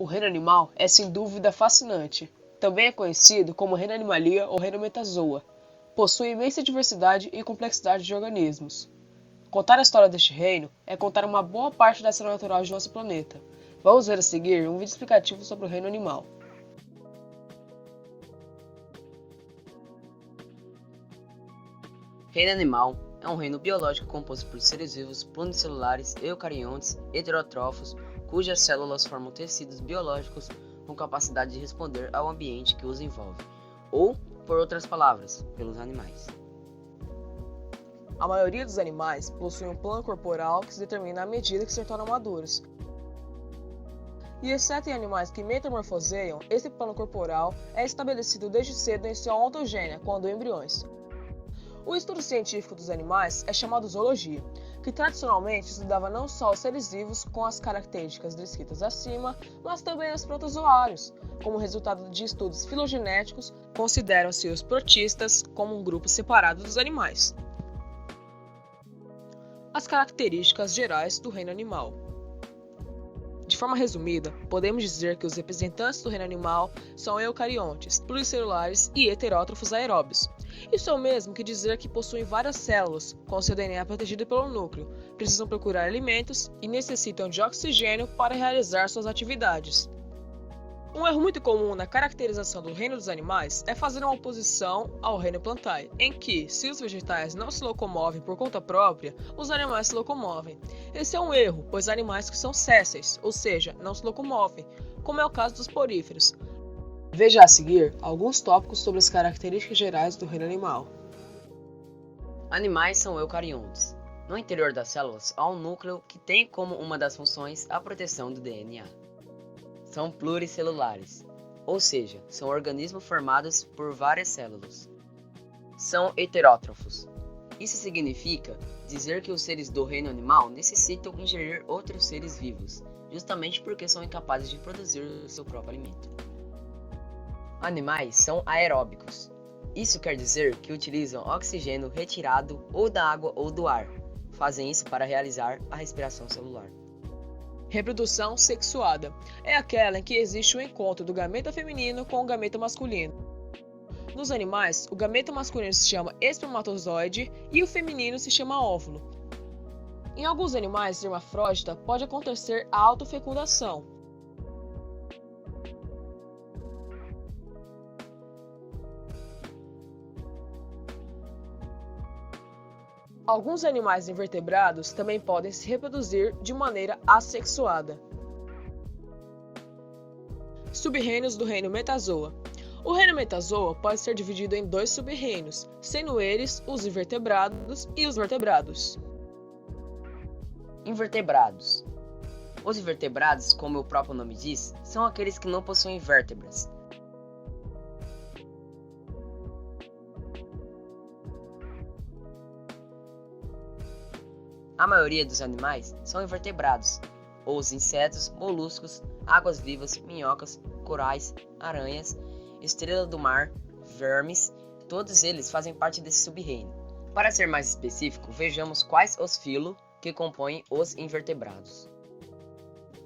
O reino animal é sem dúvida fascinante. Também é conhecido como reino animalia ou reino metazoa. Possui imensa diversidade e complexidade de organismos. Contar a história deste reino é contar uma boa parte da história natural de nosso planeta. Vamos ver a seguir um vídeo explicativo sobre o reino animal. Reino animal é um reino biológico composto por seres vivos pluricelulares, eucariontes, heterótrofos, cujas células formam tecidos biológicos com capacidade de responder ao ambiente que os envolve, ou, por outras palavras, pelos animais. A maioria dos animais possui um plano corporal que se determina à medida que se tornam maduros. E exceto em animais que metamorfoseiam, esse plano corporal é estabelecido desde cedo em sua ontogênia, quando embriões. O estudo científico dos animais é chamado zoologia, que tradicionalmente estudava não só os seres vivos com as características descritas acima, mas também os protozoários. Como resultado de estudos filogenéticos, consideram-se os protistas como um grupo separado dos animais. As características gerais do reino animal. De forma resumida, podemos dizer que os representantes do reino animal são eucariontes, pluricelulares e heterótrofos aeróbios. Isso é o mesmo que dizer que possuem várias células, com seu DNA protegido pelo núcleo, precisam procurar alimentos e necessitam de oxigênio para realizar suas atividades. Um erro muito comum na caracterização do reino dos animais é fazer uma oposição ao reino plantae, em que, se os vegetais não se locomovem por conta própria, os animais se locomovem. Esse é um erro, pois há animais que são sésseis, ou seja, não se locomovem, como é o caso dos poríferos. Veja a seguir alguns tópicos sobre as características gerais do reino animal. Animais são eucariontes. No interior das células há um núcleo que tem como uma das funções a proteção do DNA. São pluricelulares, ou seja, são organismos formados por várias células. São heterótrofos. Isso significa dizer que os seres do reino animal necessitam ingerir outros seres vivos, justamente porque são incapazes de produzir o seu próprio alimento. Animais são aeróbicos. Isso quer dizer que utilizam oxigênio retirado ou da água ou do ar. Fazem isso para realizar a respiração celular. Reprodução sexuada é aquela em que existe o encontro do gameta feminino com o gameta masculino. Nos animais, o gameta masculino se chama espermatozoide e o feminino se chama óvulo. Em alguns animais hermafrodita pode acontecer a autofecundação. Alguns animais invertebrados também podem se reproduzir de maneira assexuada. Sub-reinos do reino metazoa. O reino metazoa pode ser dividido em dois sub-reinos, sendo eles os invertebrados e os vertebrados. Invertebrados. Os invertebrados, como o próprio nome diz, são aqueles que não possuem vértebras. A maioria dos animais são invertebrados, ou os insetos, moluscos, águas-vivas, minhocas, corais, aranhas, estrela do mar, vermes, todos eles fazem parte desse sub-reino. Para ser mais específico, vejamos quais os filos que compõem os invertebrados.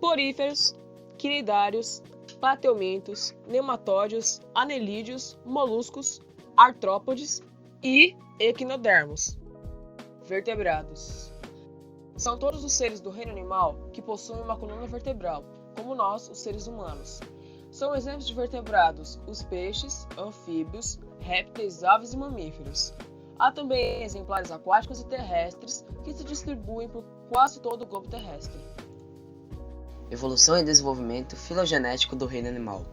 Poríferos, quinidários, plateumintos, nematódeos, anelídeos, moluscos, artrópodes e equinodermos. Vertebrados. São todos os seres do reino animal que possuem uma coluna vertebral, como nós, os seres humanos. São exemplos de vertebrados os peixes, anfíbios, répteis, aves e mamíferos. Há também exemplares aquáticos e terrestres que se distribuem por quase todo o globo terrestre. Evolução e desenvolvimento filogenético do reino animal.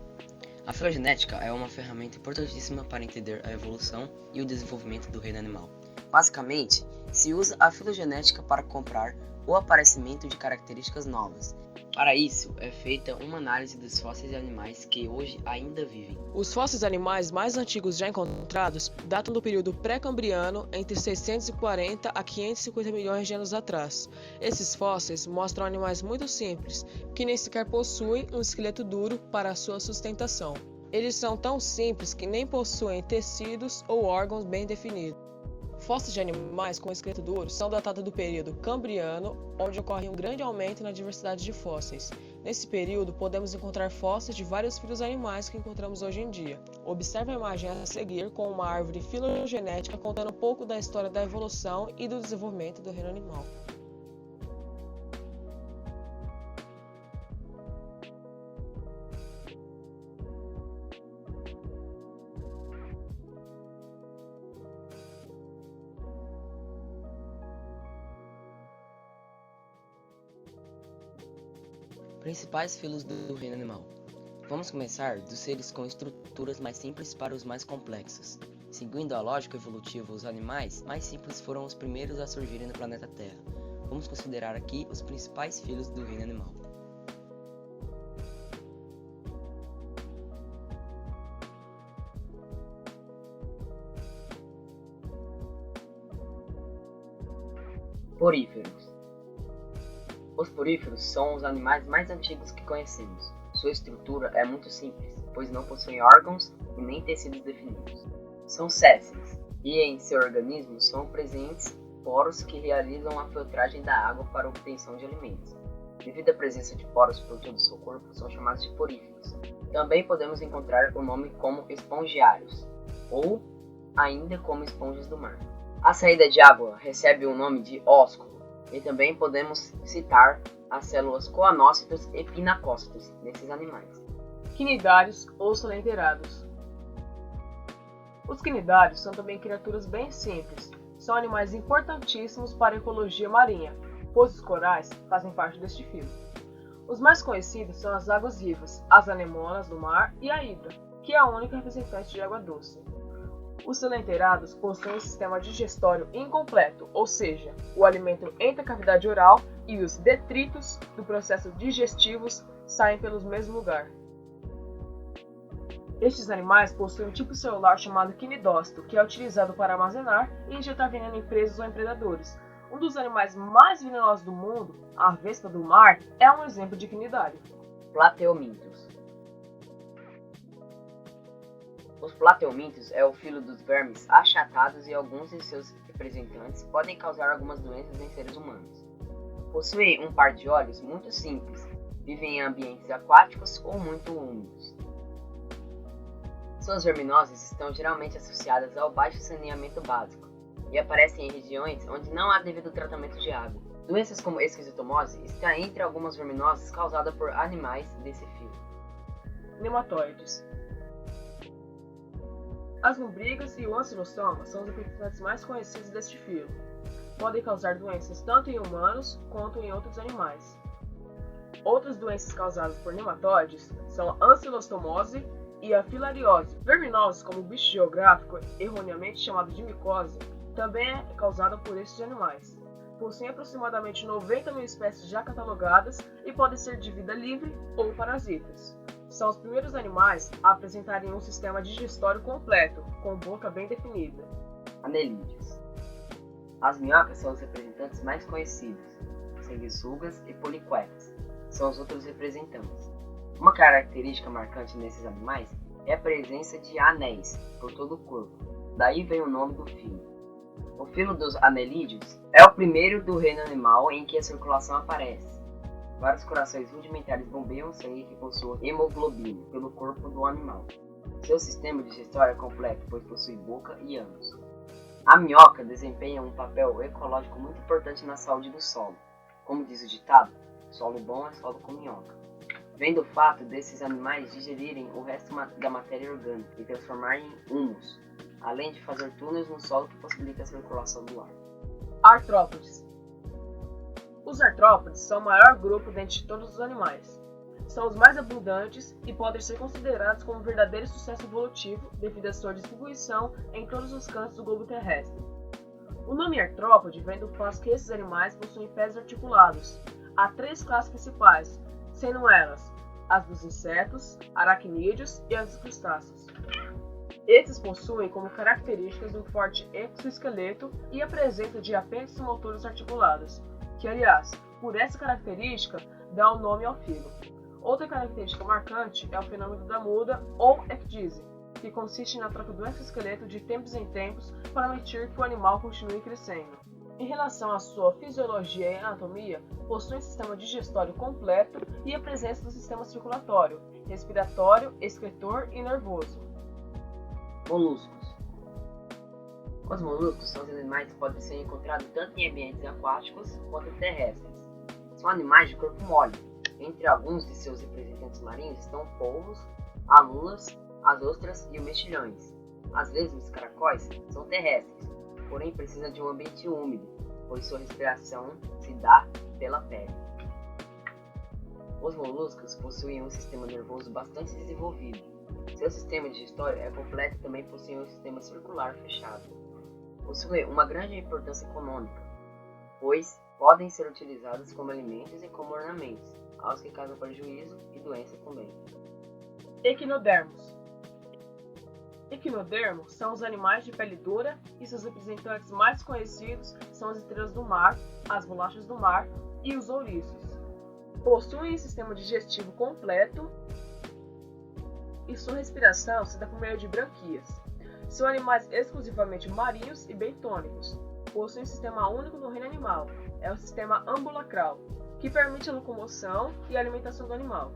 A filogenética é uma ferramenta importantíssima para entender a evolução e o desenvolvimento do reino animal. Basicamente, se usa a filogenética para comparar o aparecimento de características novas. Para isso, é feita uma análise dos fósseis de animais que hoje ainda vivem. Os fósseis animais mais antigos já encontrados datam do período pré-cambriano, entre 640 a 550 milhões de anos atrás. Esses fósseis mostram animais muito simples, que nem sequer possuem um esqueleto duro para sua sustentação. Eles são tão simples que nem possuem tecidos ou órgãos bem definidos. Fósseis de animais com esqueleto duro são datados do período cambriano, onde ocorre um grande aumento na diversidade de fósseis. Nesse período, podemos encontrar fósseis de vários filhos animais que encontramos hoje em dia. Observe a imagem a seguir com uma árvore filogenética contando um pouco da história da evolução e do desenvolvimento do reino animal. Principais filos do reino animal. Vamos começar dos seres com estruturas mais simples para os mais complexos. Seguindo a lógica evolutiva, os animais mais simples foram os primeiros a surgirem no planeta Terra. Vamos considerar aqui os principais filos do reino animal. Poríferos. Os poríferos são os animais mais antigos que conhecemos. Sua estrutura é muito simples, pois não possuem órgãos e nem tecidos definidos. São sésseis e em seu organismo são presentes poros que realizam a filtragem da água para a obtenção de alimentos. Devido à presença de poros por todo o seu corpo, são chamados de poríferos. Também podemos encontrar o nome como espongiários, ou ainda como esponjas do mar. A saída de água recebe o nome de ósculo. E também podemos citar as células coanócitos e pinacócitos desses animais. Quinidários ou solenteirados. Os quinidários são também criaturas bem simples. São animais importantíssimos para a ecologia marinha, pois os corais fazem parte deste filo. Os mais conhecidos são as águas-vivas, as anemonas do mar e a hidra, que é a única representante de água doce. Os solenteirados possuem um sistema digestório incompleto, ou seja, o alimento entra na cavidade oral e os detritos do processo digestivos saem pelo mesmo lugar. Estes animais possuem um tipo celular chamado quinidócito, que é utilizado para armazenar e injetar veneno em presas ou em predadores. Um dos animais mais venenosos do mundo, a vespa do mar, é um exemplo de quinidário. Plateumintos. Os plateumintos é o filo dos vermes achatados e alguns de seus representantes podem causar algumas doenças em seres humanos. Possuem um par de olhos muito simples, vivem em ambientes aquáticos ou muito úmidos. Suas verminoses estão geralmente associadas ao baixo saneamento básico e aparecem em regiões onde não há devido tratamento de água. Doenças como esquistotomose está entre algumas verminoses causadas por animais desse filo. Nematóides. As lombrigas e o ancilostoma são os representantes mais conhecidos deste filo. Podem causar doenças tanto em humanos quanto em outros animais. Outras doenças causadas por nematóides são a ancilostomose e a filariose. Verminoses, como o bicho geográfico, erroneamente chamado de micose, também é causada por estes animais. Possuem aproximadamente 90 mil espécies já catalogadas e podem ser de vida livre ou parasitas. São os primeiros animais a apresentarem um sistema digestório completo, com boca bem definida. Anelídeos. As minhocas são os representantes mais conhecidos. Sanguessugas e poliquetas são os outros representantes. Uma característica marcante nesses animais é a presença de anéis por todo o corpo. Daí vem o nome do filo. O filo dos anelídeos é o primeiro do reino animal em que a circulação aparece. Vários corações rudimentares bombeiam o sangue que possui hemoglobina pelo corpo do animal. Seu sistema digestório é completo, pois possui boca e ânus. A minhoca desempenha um papel ecológico muito importante na saúde do solo. Como diz o ditado, solo bom é solo com minhoca. Vem do fato desses animais digerirem o resto da matéria orgânica e transformar em humus, além de fazer túneis no solo que possibilita a circulação do ar. Artrópodes. Os artrópodes são o maior grupo dentre todos os animais. São os mais abundantes e podem ser considerados como um verdadeiro sucesso evolutivo devido à sua distribuição em todos os cantos do globo terrestre. O nome artrópode vem do fato que esses animais possuem pés articulados. Há 3 classes principais, sendo elas as dos insetos, aracnídeos e as dos crustáceos. Esses possuem como características um forte exoesqueleto e a presença de apêndices motores articulados, que, aliás, por essa característica, dá o nome ao filo. Outra característica marcante é o fenômeno da muda ou ecdise, que consiste na troca do exoesqueleto de tempos em tempos para permitir que o animal continue crescendo. Em relação à sua fisiologia e anatomia, possui um sistema digestório completo e a presença do sistema circulatório, respiratório, excretor e nervoso. Moluscos. Os moluscos são os animais que podem ser encontrados tanto em ambientes aquáticos quanto terrestres. São animais de corpo mole. Entre alguns de seus representantes marinhos estão polvos, a lulas, as ostras e os mexilhões. As lesmas e caracóis são terrestres, porém precisam de um ambiente úmido, pois sua respiração se dá pela pele. Os moluscos possuem um sistema nervoso bastante desenvolvido. Seu sistema digestório é completo e também possui um sistema circular fechado. Possui uma grande importância econômica, pois podem ser utilizados como alimentos e como ornamentos, aos que causam prejuízo e doenças também. Equinodermos. Equinodermos são os animais de pele dura e seus representantes mais conhecidos são as estrelas do mar, as bolachas do mar e os ouriços. Possuem sistema digestivo completo e sua respiração se dá por meio de branquias. São animais exclusivamente marinhos e bentônicos. Possuem um sistema único no reino animal, é o sistema ambulacral, que permite a locomoção e a alimentação do animal.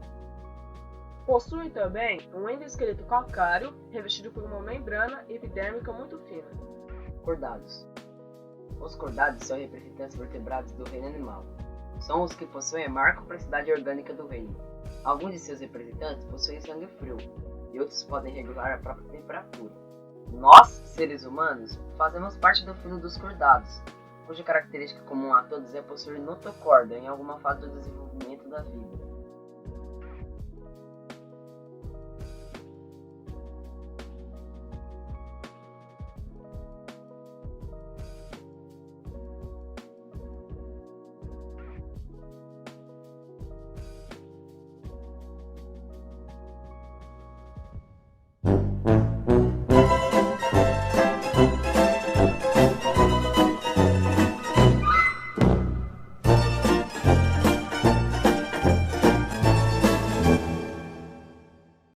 Possuem também um endoesqueleto calcáreo revestido por uma membrana epidérmica muito fina. Cordados. Os cordados são representantes vertebrados do reino animal. São os que possuem a maior complexidade orgânica do reino. Alguns de seus representantes possuem sangue frio, e outros podem regular a própria temperatura. Nós, seres humanos, fazemos parte do filo dos cordados, cuja característica comum a todos é possuir notocorda em alguma fase do desenvolvimento da vida.